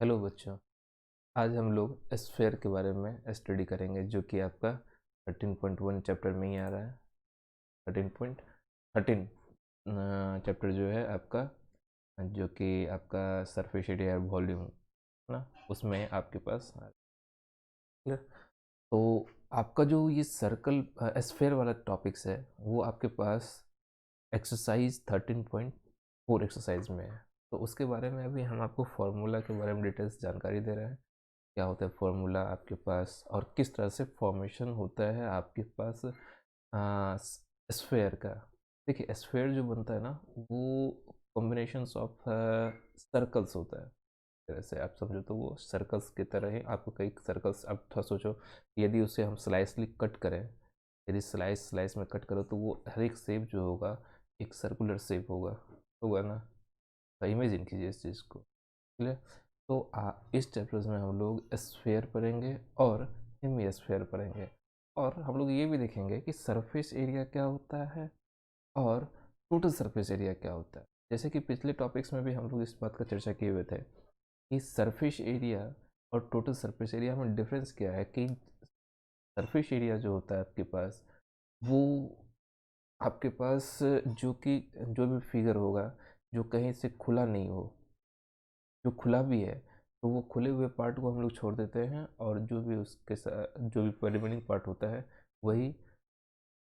Hello बच्चों। आज हम लोग स्फेयर के बारे में स्टडी करेंगे जो कि आपका 13.1 चैप्टर में ही आ रहा है। 13.13 चैप्टर जो है आपका, जो कि आपका सरफेस एरिया वॉल्यूम ना, उसमें आपके पास clear? तो आपका जो ये सर्कल स्फेयर वाला टॉपिक्स है वो आपके पास एक्सरसाइज 13.4 एक्सरसाइज में है। तो उसके बारे में अभी हम आपको फार्मूला के बारे में डिटेल्स जानकारी दे रहे हैं। क्या होता है फार्मूला आपके पास और किस तरह से फॉर्मेशन होता है आपके पास स्फेयर का। देखिए स्फेयर जो बनता है ना वो कॉम्बिनेशंस ऑफ सर्कल्स होता है। तरह से आप समझो तो वो सर्कल्स की तरह ही आपको कई सर्कल्स, आप थोड़ा सोचो यदि उसे हम स्लाइसली कट करें, यदि स्लाइस स्लाइस में कट करो तो वो हर एक शेप जो होगा एक सर्कुलर शेप होगा ना। तो इमेजिन कीजिए इस चीज़ को। क्लियर। तो इस चैप्टर्स में हम लोग स्फेयर पढ़ेंगे और हेमिस्फेयर पढ़ेंगे, और हम लोग ये भी देखेंगे कि सरफेस एरिया क्या होता है और टोटल सरफेस एरिया क्या होता है। जैसे कि पिछले टॉपिक्स में भी हम लोग इस बात का चर्चा किए हुए थे कि सरफेस एरिया और टोटल सरफेस एरिया में डिफरेंस क्या है। कि सरफेस एरिया जो होता है आपके पास वो आपके पास जो कि जो भी फिगर होगा जो कहीं से खुला नहीं हो, जो खुला भी है तो वो खुले हुए पार्ट को हम लोग छोड़ देते हैं, और जो भी उसके साथ जो भी रिमेनिंग पार्ट होता है वही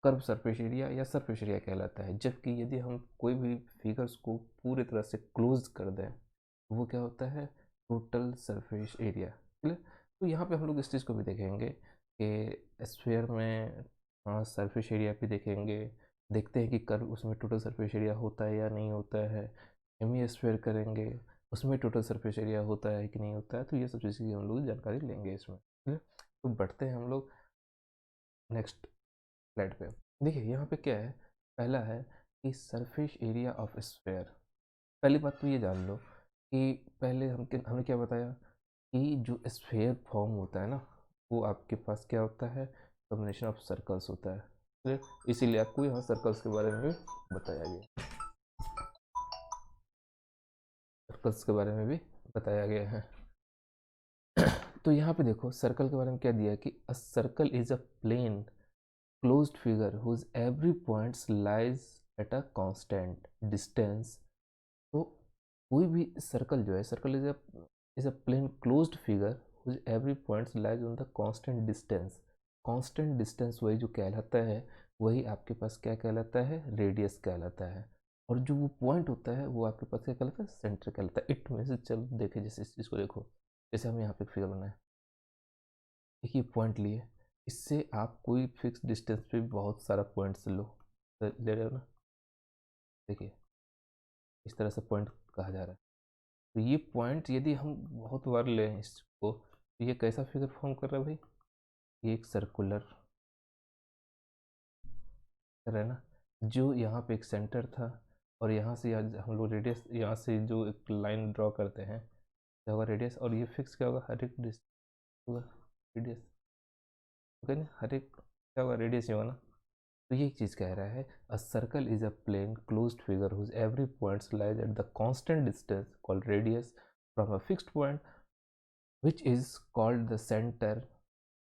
कर्व सरफेस एरिया या सरफेस एरिया कहलाता है। जबकि यदि हम कोई भी फिगर्स को पूरी तरह से क्लोज कर दें तो वो क्या होता है, टोटल सरफेस एरिया। क्लियर। तो यहाँ पे हम लोग इस चीज़ को भी देखेंगे कि स्फीयर में सरफेस एरिया भी देखेंगे, देखते हैं कि कर्व उसमें टोटल सरफेस एरिया होता है या नहीं होता है। हेमी स्फीयर करेंगे, उसमें टोटल सरफेस एरिया होता है कि नहीं होता है। तो ये सब चीज़ की हम लोग जानकारी लेंगे इसमें। क्लियर। तो बढ़ते हैं हम लोग नेक्स्ट स्लाइड पे। देखिए यहाँ पे क्या है, पहला है कि सरफेस एरिया ऑफ स्फेयर। पहली बात तो ये जान लो कि पहले हमने क्या बताया कि जो स्फेयर फॉर्म होता है ना वो आपके पास क्या होता है, कॉम्बिनेशन ऑफ सर्कल्स होता है। क्लियर। इसीलिए आपको यहाँ सर्कल्स के बारे में भी बताया गया, सर्कल्स के बारे में भी बताया गया है। तो यहाँ पे देखो सर्कल के बारे में क्या दिया है कि a circle is a plane closed figure whose every point lies at a constant distance। तो कोई भी सर्कल जो है, circle is a plane closed figure whose every point lies on the constant distance। constant distance वही जो कहलाता है वही आपके पास क्या कहलाता है, रेडियस कहलाता है। और जो वो पॉइंट होता है वो आपके पास क्या कहलाता है, सेंटर कहलाता है। इट में से चलो देखे, जैसे इस चीज़ को देखो, जैसे हम यहाँ पे फिगर बनाए, एक ये पॉइंट लिए, इससे आप कोई फिक्स डिस्टेंस पे बहुत सारा पॉइंट्स लो, ले रहे हो ना। देखिए इस तरह से पॉइंट कहा जा रहा है। तो ये पॉइंट यदि हम बहुत बार लें इसको तो ये कैसा फिगर फॉर्म कर रहा है भाई, ये एक सर्कुलर कर रहा है ना। जो यहाँ पे एक सेंटर था और यहाँ से आज हम लोग रेडियस, यहाँ से जो एक लाइन ड्रॉ करते हैं क्या होगा, रेडियस। और ये फिक्स क्या होगा, हर एक होगा रेडियस, ओके ना, हर एक क्या होगा, रेडियस ही होगा ना। तो ये एक चीज़ कह रहा है, a circle is a plane closed figure whose every points lies at the constant distance called radius from a fixed point which is called the centre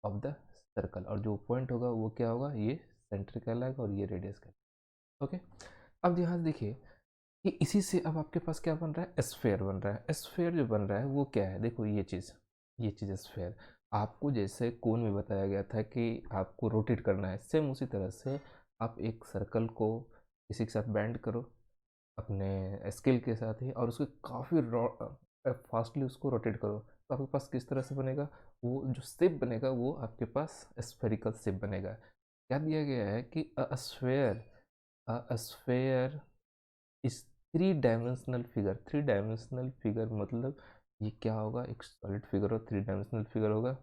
of the circle. और जो पॉइंट होगा वो क्या होगा, ये सेंटर कहलाएगा और ये रेडियस कहलाएगा। ओके। अब यहाँ देखिए कि इसी से अब आपके पास क्या बन रहा है, स्फेयर बन रहा है। स्फेयर जो बन रहा है वो क्या है, देखो ये चीज़ स्फेयर। आपको जैसे कोन में बताया गया था कि आपको रोटेट करना है, सेम उसी तरह से आप एक सर्कल को किसी के साथ बैंड करो अपने स्केल के साथ ही, और उसको काफ़ी फास्टली उसको रोटेट करो तो आपके पास किस तरह से बनेगा, वो जो शेप बनेगा वो आपके पास स्फेरिकल शेप बनेगा। क्या दिया गया है कि a sphere is three dimensional figure. Three dimensional figure मतलब ये क्या होगा, एक सॉलिड फिगर और थ्री डायमेंशनल फिगर होगा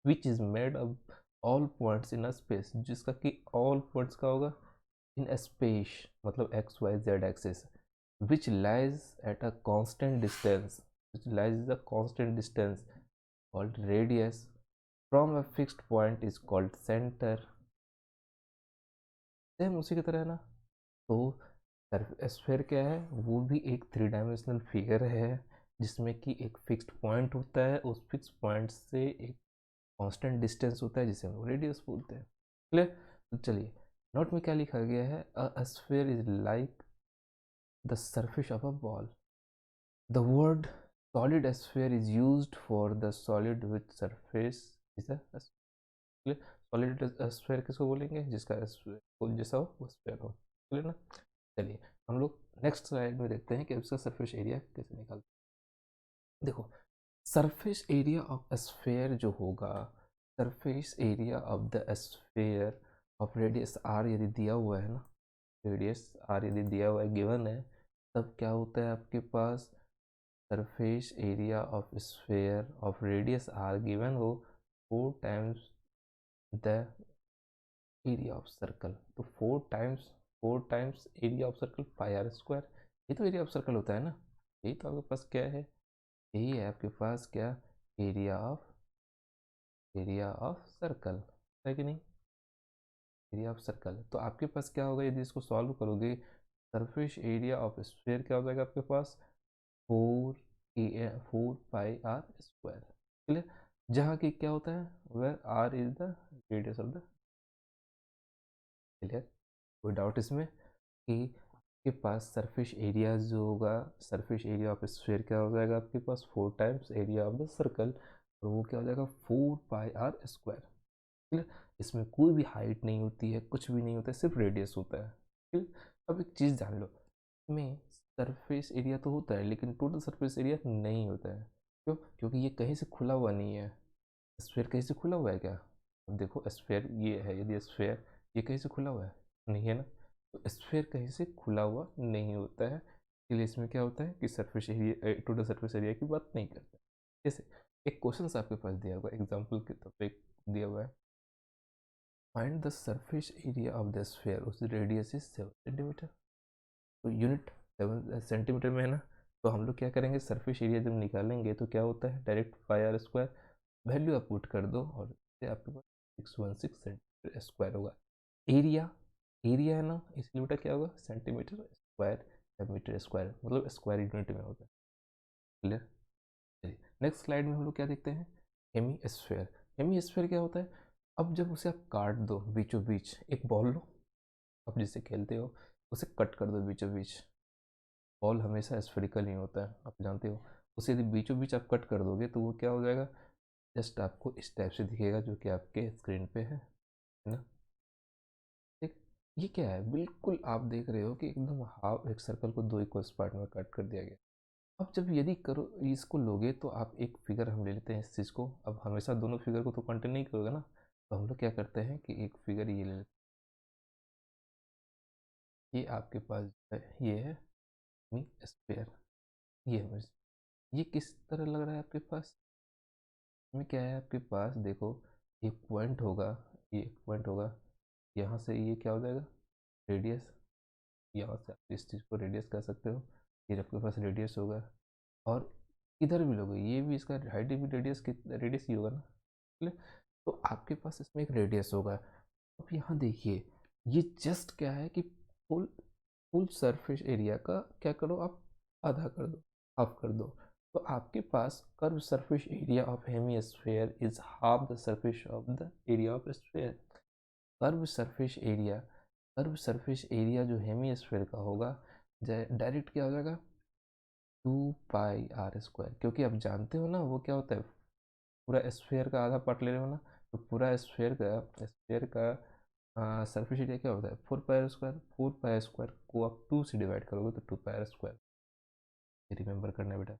which is made of all points in a space, जिसका कि ऑल पॉइंट्स का होगा इन स्पेस, मतलब X Y Z axis, which lies at a constant distance, which lies the constant distance called radius from a fixed point is called centre. Same उसी की तरह है ना। तो स्फेयर क्या है, वो भी एक थ्री डायमेंशनल फिगर है जिसमें कि एक फिक्स्ड पॉइंट होता है, उस फिक्स पॉइंट से एक कांस्टेंट डिस्टेंस होता है जिसे हम रेडियस बोलते हैं। क्लियर? तो चलिए, नोट में क्या लिखा गया है, a sphere is like the surface of a ball. The word solid sphere is used for the solid which surface is a sphere। Solid sphere किसको बोलेंगे, जिसका जैसा हो वो स्फीयर हो। क्लियर ना? चलिए हम लोग नेक्स्ट स्लाइड में देखते हैं कि उसका सरफेस एरिया कैसे निकालते हैं। देखो, सरफेस एरिया ऑफ स्फीयर जो होगा, surface area of the sphere of radius R यदि दिया हुआ है ना, रेडियस आर यदि दिया हुआ है, गिवन है, तब क्या होता है आपके पास, surface area of sphere of radius R given हो 4 times the area of circle. तो 4 times area of circle pi R square, ये तो एरिया ऑफ सर्कल होता है ना। यही तो आपके पास क्या है, यही है आपके पास क्या, एरिया ऑफ सर्कल, है कि नहीं, एरिया ऑफ सर्कल। तो आपके पास क्या होगा यदि इसको सॉल्व करोगे, सरफेस एरिया ऑफ स्फीयर क्या हो जाएगा आपके पास, 4 पाई आर स्क्वायर। क्लियर? जहाँ की क्या होता है, where R is the radius of the. Clear? कोई डाउट इसमें कि आपके पास सरफेस एरिया जो होगा, सरफेस एरिया ऑफ स्फीयर क्या हो जाएगा आपके पास, 4 times area of the circle, और वो क्या हो जाएगा 4 पाई आर स्क्वायर। क्लियर? इसमें कोई भी हाइट नहीं होती है, कुछ भी नहीं होता है, सिर्फ रेडियस होता है। क्लियर? अब एक चीज़ जान लो, में सरफेस एरिया तो होता है लेकिन टोटल सरफेस एरिया नहीं होता है। क्यों? क्योंकि ये कहीं से खुला हुआ नहीं है। स्फीयर कहीं से खुला हुआ है क्या? अब देखो, स्फीयर ये है, यदि स्फीयर ये कहीं से खुला हुआ है, नहीं है ना। तो स्फीयर कहीं से खुला हुआ नहीं होता है, इसलिए इसमें क्या होता है कि surface area, total surface area की बात नहीं करता। जैसे एक क्वेश्चन आपके पास दिया हुआ है, एग्जाम्पल के तौर पे दिया हुआ है, find the surface area of the sphere, उस रेडियस इज 7 सेंटीमीटर। तो यूनिट 7 सेंटीमीटर में है ना। तो हम लोग क्या करेंगे, सरफेस एरिया जब निकालेंगे तो क्या होता है, direct pi R square value आप पुट कर दो और आपके पास 616 सेंटीमीटर स्क्वायर होगा। एरिया, एरिया है ना, इसलिए बेटा क्या होगा, सेंटीमीटर स्क्वायर या मीटर स्क्वायर, मतलब स्क्वायर यूनिट में होगा। क्लियर? चलिए नेक्स्ट स्लाइड में हम लोग क्या देखते हैं, हेमी स्फेयर। हेमी स्फेयर क्या होता है, अब जब उसे आप काट दो बीचों बीच, एक बॉल लो, आप जिससे खेलते हो, उसे कट कर दो बीचों बीच। बॉल हमेशा स्फेरिकल नहीं होता है, आप जानते हो। उसे यदि बीचों बीच आप कट कर दोगे तो वो क्या हो जाएगा, जस्ट आपको इस टाइप से दिखेगा जो कि आपके स्क्रीन पे है ना। ठीक, ये क्या है, बिल्कुल आप देख रहे हो कि एकदम हाफ एक सर्कल को 2 इक्वल पार्ट में कट कर दिया गया। अब जब यदि करो इसको लोगे तो आप एक फिगर हम ले लेते हैं इस चीज़ को, अब हमेशा दोनों फिगर को तो कंटेन नहीं करोगे ना, तो हम लोग क्या करते हैं कि एक फिगर ये ले लेते हैं, ये आपके पास जो है ये है मी स्क्वायर, ये है, ये किस तरह लग रहा है आपके पास, में क्या है आपके पास, देखो एक पॉइंट होगा, ये एक पॉइंट होगा, यहाँ से ये क्या हो जाएगा, रेडियस, यहाँ से आप इस चीज़ को रेडियस कह सकते हो, ये आपके पास रेडियस होगा। और इधर भी लोगे, ये भी इसका हाइट भी रेडियस की रेडियस ही होगा ना। ठीक है? तो आपके पास इसमें एक रेडियस होगा। अब यहाँ देखिए, ये जस्ट क्या है कि फुल फुल सरफेस एरिया का क्या करो आप, आधा कर दो, हाफ कर दो। तो आपके पास curve surface area of hemisphere is half the surface of the area of sphere. Curve surface area, curve surface area जो हेमिस्फीयर का होगा, डायरेक्ट क्या हो जाएगा, 2 पाई आर स्क्वायर, क्योंकि आप जानते हो ना वो क्या होता है, पूरा स्फीयर का आधा पार्ट ले रहे हो ना, तो पूरा स्फीयर का सरफेस एरिया क्या होता है, 4 pi R square. 4 pi R square को आप 2 से डिवाइड करोगे तो 2 पाई आर स्क्वायर, रिमेंबर करना है बेटा।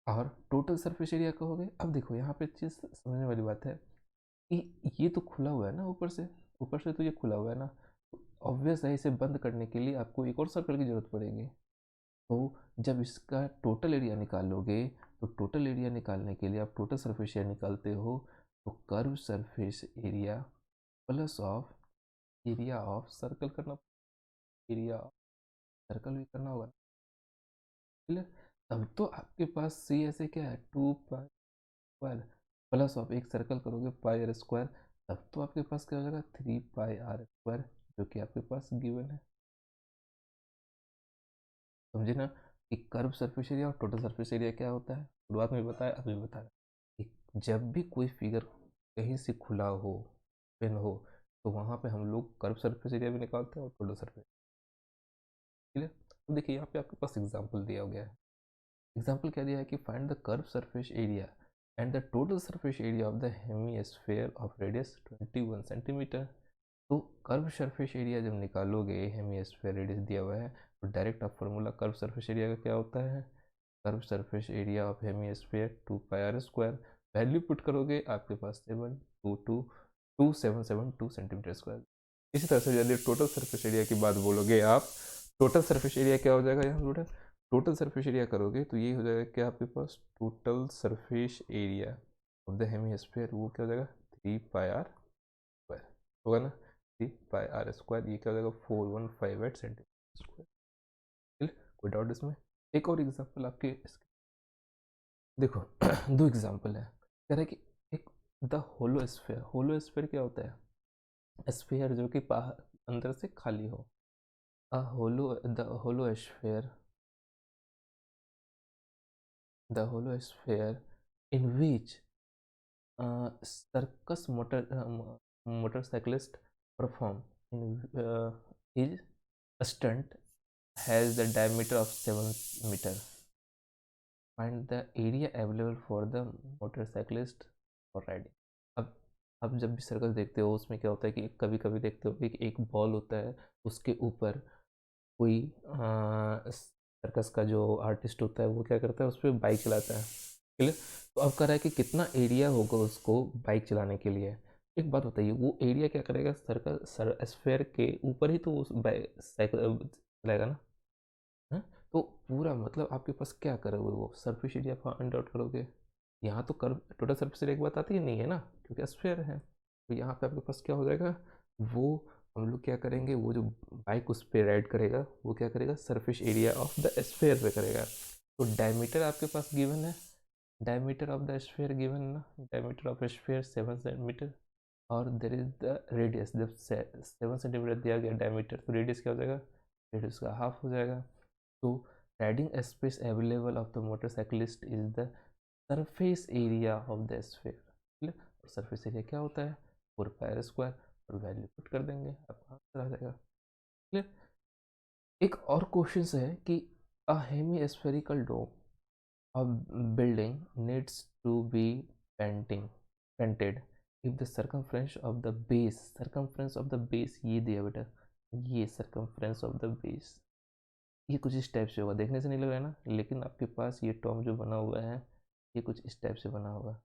और टोटल सरफेस एरिया कहोगे, अब देखो यहाँ पे चीज़ समझने वाली बात है कि ये तो खुला हुआ है ना, ऊपर से तो ये खुला हुआ है ना, ऑब्वियस है इसे बंद करने के लिए आपको एक और सर्कल की ज़रूरत पड़ेगी। तो जब इसका टोटल एरिया निकालोगे, तो टोटल एरिया निकालने के लिए आप टोटल सरफेस एरिया निकालते हो, तो curve surface area plus of area of circle करना, एरिया ऑफ सर्कल भी करना होगा। क्लियर? तब तो आपके पास सी ऐसे क्या है, 2 पाई स्क्वायर प्लस ऑफ एक सर्कल करोगे पाई आर स्क्वायर, तब तो आपके पास क्या हो जाएगा, 3 पाई आर स्क्वायर, जो कि आपके पास गिवन है। समझे ना? कि कर्व सरफेस एरिया और टोटल सरफेस एरिया क्या होता है, शुरुआत में बताया, अभी बताया कि जब भी कोई फिगर कहीं से खुला हो, पेन हो, तो वहाँ पे हम लोग कर्व सरफेस एरिया भी निकालते हैं और टोटल सरफेस। ठीक है, तो देखिए यहाँ पे आपके पास एग्जाम्पल दिया गया है। एग्जाम्पल क्या दिया है कि find the curve surface area and the total surface area of the hemisphere of radius 21 centimetre. तो कर्व सरफेस एरिया जब निकालोगे, हेमिस्फीयर रेडियस दिया हुआ है, तो डायरेक्ट आप फॉर्मूला कर्व सरफेस एरिया का क्या होता है, curve surface area of hemisphere 2πr²। Value put करोगे आपके पास 72772 सेंटीमीटर स्क्वायर। इसी तरह से यदि टोटल सरफेस एरिया की बात बोलोगे आप, टोटल सरफेस एरिया क्या हो जाएगा, यहाँ बेटा टोटल सरफेस एरिया करोगे तो ये हो जाएगा क्या आपके पास, total surface area of the hemisphere, वो क्या हो जाएगा 3πr² होगा ना, 3πr², ये क्या हो जाएगा 4158 सेंटीमीटर स्क्वायर। कोई डाउट इसमें? एक और एग्जांपल आपके देखो दो एग्जांपल है, कह रहा है कि एक the hollow sphere. Hollow sphere क्या होता है, स्फीयर जो कि बाहर अंदर से खाली हो। The hollow sphere, the hollow sphere in which circus motorcyclist perform in his stunt has the diameter of 7 meter. Find the area available for the motorcyclist for riding. अब अब जब भी सर्कस देखते हो उसमें क्या होता है कि कभी कभी देखते हो कि एक बॉल होता है, उसके ऊपर कोई सर्कस का जो आर्टिस्ट होता है वो क्या करता है, उस पर बाइक चलाता है। क्लियर? तो अब कह रहा है कि कितना एरिया होगा उसको बाइक चलाने के लिए। एक बात बताइए, वो एरिया क्या करेगा, सर्कल स्फेयर के ऊपर ही तो वो साइकिल चलाएगा ना। है? तो पूरा मतलब आपके पास क्या करोगे, वो सरफेस एरिया फाइंड आउट करोगे। यहाँ तो कर टोटल सरफेस एरिया की बात आती ही नहीं है ना, क्योंकि स्फेयर है। तो यहाँ पे आपके पास क्या हो जाएगा, वो हम लोग क्या करेंगे, वो जो बाइक उस पर राइड करेगा वो क्या करेगा, surface area of the sphere पे करेगा। तो डायमीटर आपके पास गिवन है, diameter of the sphere given ना, डायमीटर ऑफ स्फेयर 7 सेंटीमीटर, और देर इज द रेडियस, जब 7 सेंटीमीटर दिया गया डायमीटर, तो रेडियस क्या हो जाएगा, रेडियस का हाफ हो जाएगा। तो riding space available of the motorcyclist is the surface area of the sphere. और सरफेस एरिया क्या होता है, 4πr², और वैल्यू पुट कर देंगे आपका आंसर आ जाएगा। क्लियर? एक और क्वेश्चन है कि a hemispherical dome a building needs to be painted if the circumference of the base ये दिया बेटा, ये circumference of the base, ये कुछ इस टाइप से होगा, देखने से नहीं लग रहा है ना, लेकिन आपके पास ये टर्म जो बना हुआ है ये कुछ इस टाइप से बना होगा।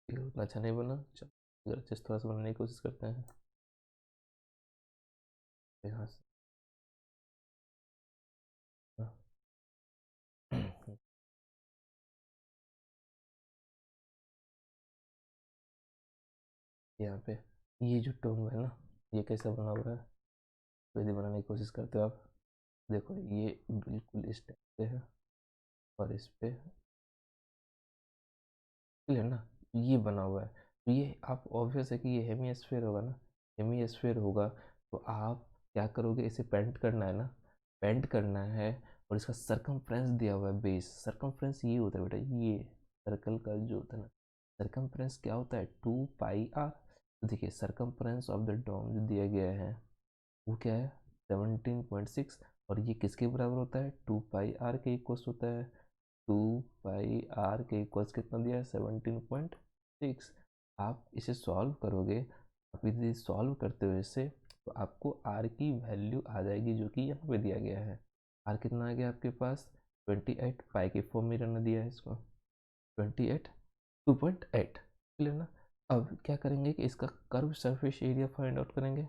ये उतना अच्छा नहीं बना, चलो अच्छे से थोड़ा सा बनाने की कोशिश करते हैं। यहाँ से यहाँ पे ये जो टर्म है ना, ये कैसा बना हुआ है, तो यदि बनाने की कोशिश करते हो आप, देखो ये बिल्कुल इस टाइप से है, और इस पे क्लियर ना, ये बना हुआ है। तो ये आप ऑब्वियस है कि ये हेमी होगा ना, हेमी होगा। तो आप क्या करोगे, इसे पेंट करना है ना, पेंट करना है, और इसका सरकमफ्रेंस दिया हुआ है बेस। सरकमफ्रेंस ये होता है बेटा, ये सर्कल का जो होता है ना, सरकमफ्रेंस क्या होता है, 2πr। तो देखिए सरकमफ्रेंस ऑफ द डोम जो दिया गया है वो क्या है, 17.6, और ये किसके बराबर होता है, 2πr के इक्वल्स होता है। 2πr के इक्वल्स कितना दिया है, 17.6। आप इसे सॉल्व करोगे, आप इसे सॉल्व करते हुए इसे, तो आपको r की वैल्यू आ जाएगी जो कि यहाँ पे दिया गया है। r कितना आ गया आपके पास, 28, पाई के फॉर्म में रहना दिया है इसको, 28, 2.8। क्लियर ना? अब क्या करेंगे कि इसका curve surface area find out करेंगे।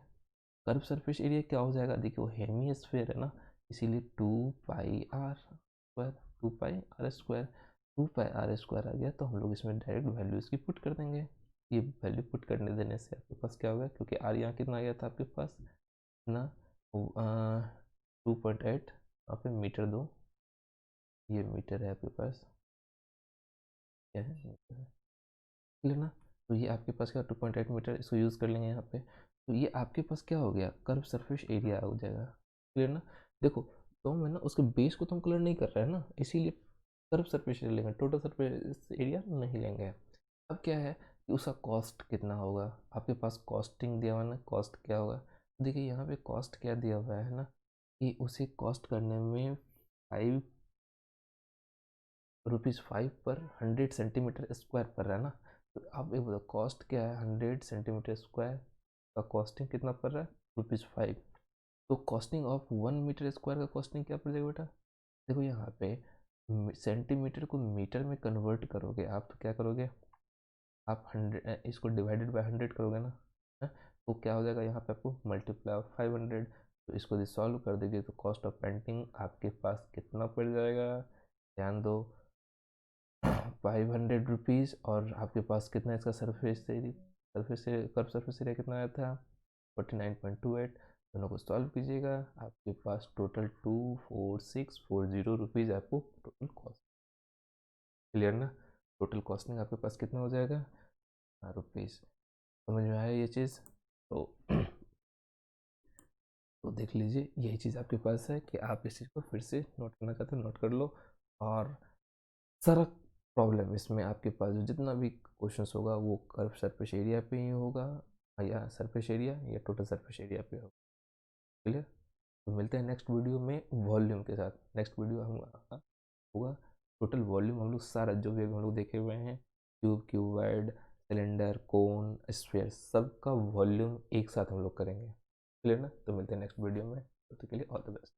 कर्व सरफेस एरिया क्या हो जाएगा, देखिए वो हेमी स्फीयर है ना, इसीलिए 2πr², 2πr², 2πr² आ गया, तो हम लोग इसमें डायरेक्ट वैल्यू इसकी पुट कर देंगे। ये वैल्यू पुट करने देने से आपके पास क्या होगा, क्योंकि आर यहाँ कितना आ गया था आपके पास ना, 2.8, यहाँ पे मीटर दो, ये मीटर है आपके पास, क्या है मीटर है, क्लियर ना। तो ये आपके पास क्या 2.8 मीटर, इसको यूज़ कर लेंगे यहाँ पे। तो ये आपके पास क्या हो गया, कर्व सरफेस एरिया हो जाएगा। क्लियर ना? देखो तो हम है ना उसके बेस को तो हम कलर नहीं कर रहे हैं ना, इसीलिए कर्व सरफेस एरिया लेंगे, टोटल सरफेस एरिया नहीं लेंगे। अब क्या है कि उसका कॉस्ट कितना होगा, आपके पास कॉस्टिंग दिया हुआ है ना, कॉस्ट क्या होगा। देखिए यहाँ पे कॉस्ट क्या दिया हुआ है ना, कि उसे कॉस्ट करने में 5 रुपीज़ 5 पर 100 सेंटीमीटर स्क्वायर पर रहा है ना। तो आप एक बताओ कॉस्ट क्या है, 100 सेंटीमीटर स्क्वायर का कॉस्टिंग कितना पड़ रहा है, ₹5। तो कॉस्टिंग ऑफ 1 मीटर स्क्वायर का कॉस्टिंग क्या पड़ जाएगा बेटा, देखो यहाँ पे सेंटीमीटर को मीटर में कन्वर्ट करोगे आप, तो क्या करोगे आप 100 इसको डिवाइडेड बाय 100 करोगे ना, है? तो क्या हो जाएगा यहाँ पे आपको मल्टीप्लाई ऑफ 500। तो इसको यदि सॉल्व कर देंगे तो कॉस्ट ऑफ पेंटिंग आपके पास कितना पड़ जाएगा, ध्यान दो, 500 रुपीज़। और आपके पास कितना इसका सरफेस एरिया, सरफेस से कर्व सरफेस एरिया कितना आया था 49.28। दोनों को सॉल्व कीजिएगा, आपके पास टोटल 24640 रुपीज़ आपको टोटल कॉस्ट, क्लियर ना। टोटल कॉस्टिंग आपके पास कितना हो जाएगा रुपीज़। समझ में आया ये चीज़। तो तो देख लीजिए यही चीज़ आपके पास है कि आप इस चीज़ को फिर से नोट करना चाहते हो नोट कर लो। और सारा प्रॉब्लम इसमें आपके पास जो जितना भी क्वेश्चंस होगा वो कर्व सरफेस एरिया पे ही होगा, या सरफेस एरिया या टोटल सरफेस एरिया पे होगा, क्लियर। तो मिलते हैं नेक्स्ट वीडियो में वॉल्यूम के साथ। नेक्स्ट वीडियो हम होगा टोटल वॉल्यूम, हम लोग सारा जो भी हम लोग देखे हुए हैं, क्यूब, क्यूबॉइड, सिलेंडर, कोन, स्फीयर, सब का वॉल्यूम एक साथ हम लोग करेंगे, क्लियर ना। तो मिलते हैं नेक्स्ट वीडियो में, तब तक के लिए ऑल द बेस्ट।